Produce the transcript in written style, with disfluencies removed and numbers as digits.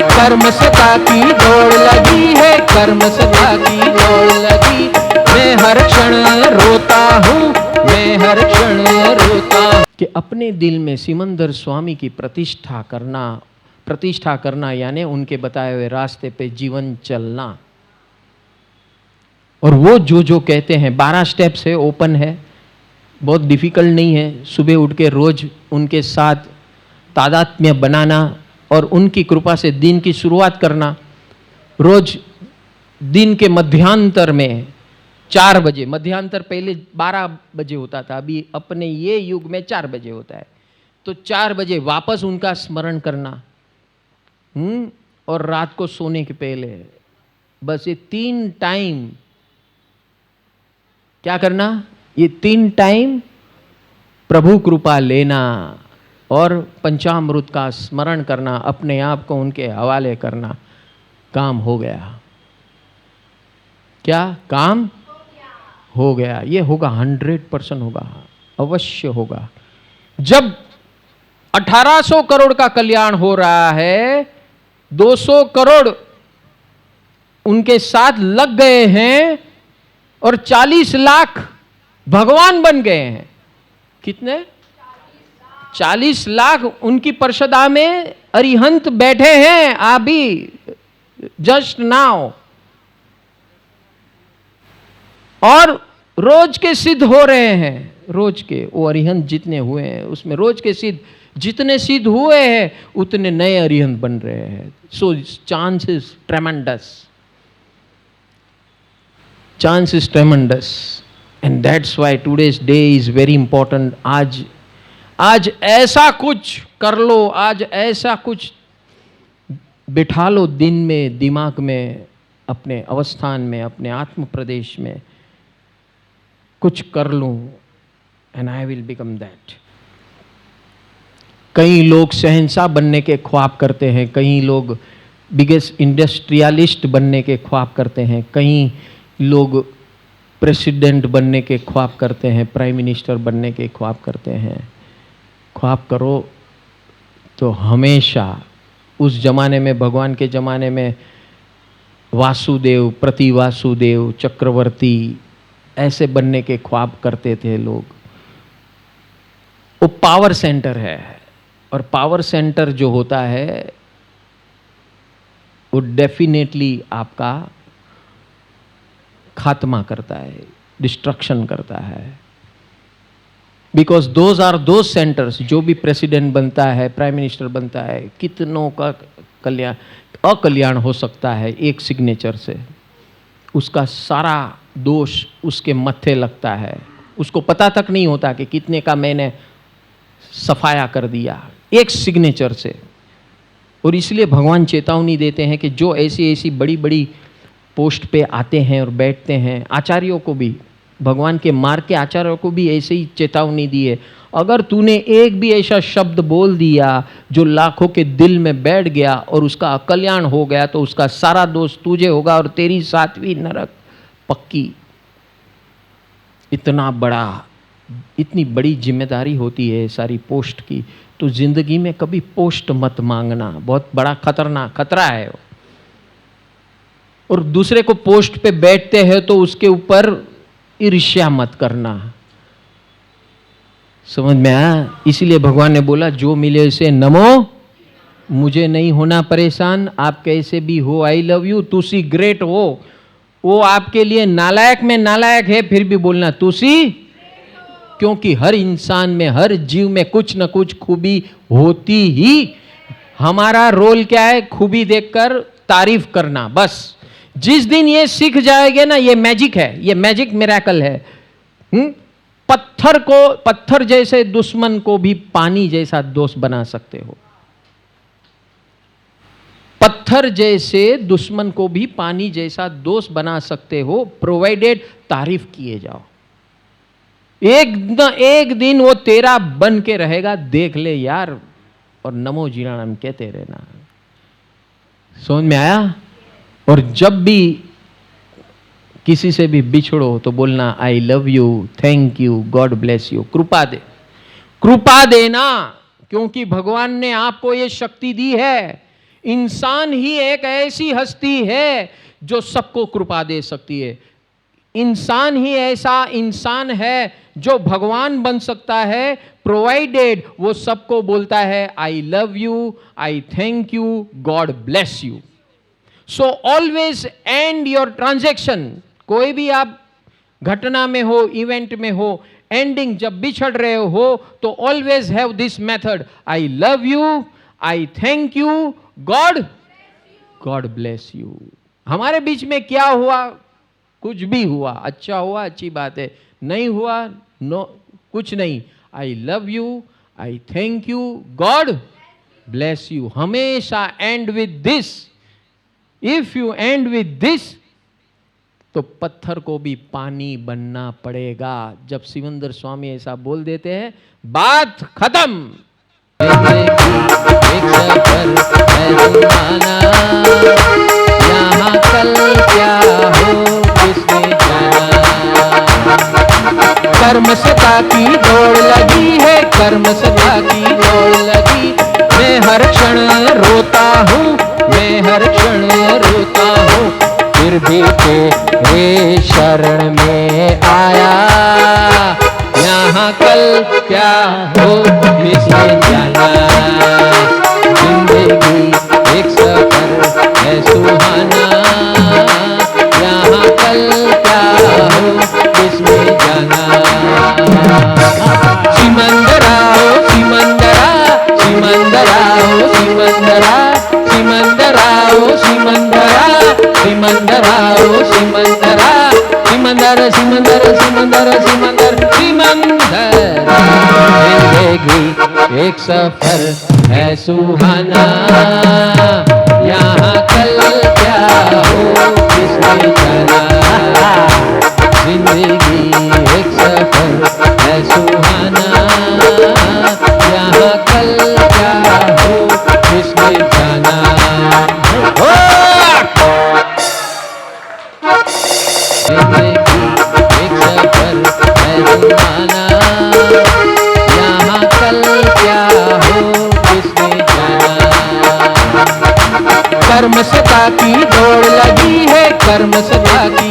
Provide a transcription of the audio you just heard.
कर्म सता की दौड़ लगी है, कर्म सता की दौड़ लगी। मैं हर क्षण रोता हूँ, मैं हर क्षण रोता हूँ। कि अपने दिल में सिमंदर स्वामी की प्रतिष्ठा करना यानी उनके बताए हुए रास्ते पे जीवन चलना। और वो जो कहते हैं 12 स्टेप्स है, ओपन है, बहुत डिफिकल्ट नहीं है। सुबह उठ के रोज उनके साथ तादात्म्य बनाना और उनकी कृपा से दिन की शुरुआत करना। रोज दिन के मध्यांतर में 4 बजे, मध्यांतर पहले 12 बजे होता था, अभी अपने ये युग में 4 बजे होता है, तो 4 बजे वापस उनका स्मरण करना। और रात को सोने के पहले बस ये 3 टाइम क्या करना, ये 3 टाइम प्रभु कृपा लेना और पंचामृत का स्मरण करना, अपने आप को उनके हवाले करना। काम हो गया। क्या काम हो गया? ये होगा, 100% होगा, अवश्य होगा। जब 1800 करोड़ का कल्याण हो रहा है, 200 करोड़ उनके साथ लग गए हैं और 40 लाख भगवान बन गए हैं। कितने? 40 लाख उनकी परिषदा में अरिहंत बैठे हैं अभी, जस्ट नाउ। और रोज के सिद्ध हो रहे हैं, रोज के वो अरिहंत जितने हुए हैं उसमें रोज के सिद्ध जितने सिद्ध हुए हैं उतने नए अरिहंत बन रहे हैं। So chance is tremendous, chance is tremendous, and that's why today's day is very important. आज ऐसा कुछ कर लो, आज ऐसा कुछ बिठा लो दिन में, दिमाग में, अपने अवस्थान में, अपने आत्म प्रदेश में कुछ कर लूं, and I will become that. कई लोग शहंशाह बनने के ख्वाब करते हैं, कई लोग बिगेस्ट इंडस्ट्रियलिस्ट बनने के ख्वाब करते हैं, कई लोग प्रेसिडेंट बनने के ख्वाब करते हैं, प्राइम मिनिस्टर बनने के ख्वाब करते हैं। ख्वाब करो तो हमेशा उस जमाने में, भगवान के जमाने में वासुदेव, प्रतिवासुदेव, चक्रवर्ती ऐसे बनने के ख्वाब करते थे लोग। वो पावर सेंटर है, और पावर सेंटर जो होता है वो डेफिनेटली आपका खात्मा करता है, डिस्ट्रक्शन करता है। Because those are those centres, जो भी प्रेसिडेंट बनता है, प्राइम मिनिस्टर बनता है, कितनों का अकल्याण हो सकता है एक सिग्नेचर से। उसका सारा दोष उसके मत्थे लगता है, उसको पता तक नहीं होता कि कितने का मैंने सफाया कर दिया एक सिग्नेचर से। और इसलिए भगवान चेतावनी देते हैं कि जो ऐसी ऐसी बड़ी बड़ी पोस्ट पे आते हैं और बैठते हैं, आचार्यों को भी, भगवान के मार्ग के आचार्यों को भी ऐसे ही चेतावनी दी है। अगर तूने एक भी ऐसा शब्द बोल दिया जो लाखों के दिल में बैठ गया और उसका अकल्याण हो गया, तो उसका सारा दोष तुझे होगा और तेरी 7वीं नरक पक्की। इतनी बड़ी जिम्मेदारी होती है सारी पोस्ट की, तो जिंदगी में कभी पोस्ट मत मांगना, बहुत बड़ा खतरा है वो। और दूसरे को पोस्ट पे बैठते हैं तो उसके ऊपर ईर्ष्या मत करना। समझ में आया? इसलिए भगवान ने बोला जो मिले उसे नमो, मुझे नहीं होना परेशान, आप कैसे भी हो, आई लव यू, तुसी ग्रेट हो। वो आपके लिए नालायक में नालायक है, फिर भी बोलना तुसी, क्योंकि हर इंसान में, हर जीव में कुछ न कुछ खूबी होती ही। हमारा रोल क्या है? खूबी देखकर तारीफ करना, बस। जिस दिन ये सीख जाएंगे ना, ये मैजिक है, ये मैजिक मिरेकल है। पत्थर जैसे दुश्मन को भी पानी जैसा दोस्त बना सकते हो। पत्थर जैसे दुश्मन को भी पानी जैसा दोस्त बना सकते हो, प्रोवाइडेड तारीफ किए जाओ। एक दिन वो तेरा बन के रहेगा, देख ले यार, और नमो जीराणाम कहते रहना। समझ में आया? और जब भी किसी से भी बिछड़ो तो बोलना आई love you, thank you, God bless you, कृपा देना, क्योंकि भगवान ने आपको ये शक्ति दी है। इंसान ही एक ऐसी हस्ती है जो सबको कृपा दे सकती है। इंसान ही ऐसा इंसान है जो भगवान बन सकता है, प्रोवाइडेड वो सबको बोलता है आई love you, I thank you, God bless you. So always and your transaction, कोई भी आप घटना में हो, इवेंट में हो, एंडिंग जब बिछड़ रहे हो तो always have this method, I love you, I thank you, God bless you. हमारे बीच में क्या हुआ, कुछ भी हुआ, अच्छा हुआ अच्छी बात है, नहीं हुआ नो कुछ नहीं, I love you, I thank you, God bless you. हमेशा end with this. If you end with this तो पत्थर को भी पानी बनना पड़ेगा। जब शिवेंद्र स्वामी ऐसा बोल देते हैं, बात खत्म। एक सफर है ज़माना, यहाँ कल क्या हो किसने जाना। कर्म सता की दौड़ लगी है, कर्म सता की दौड़ लगी। मैं हर क्षण रोता हूँ, मैं हर क्षण रोता हूँ, फिर भी तेरे शरण में आया। यहाँ कल क्या हो किसने जाना। जिंदगी एक सफर है सुहाना, यहाँ कल क्या हो किसने जाना। सिमंदरा हो सिमंदरा, सिमंदरा हो सिमंदरा, सिमंदरा हो सिमंदरा, सिमंदरा हो सिमंदरा, सिमंदर सिमंदर सिमंदर सिमंदर सिमंदर। जिंदगी एक सफर है सुहाना, यहाँ कल क्या हो किसने जाना। जिंदगी एक सफर है सुहाना, यहाँ कल क्या हो किसने जाना। जिंदगी एक सफर है सुहाना, यहाँ कल क्या हो किसने जाना। कर्म सता की दौड़ लगी है, कर्म सता की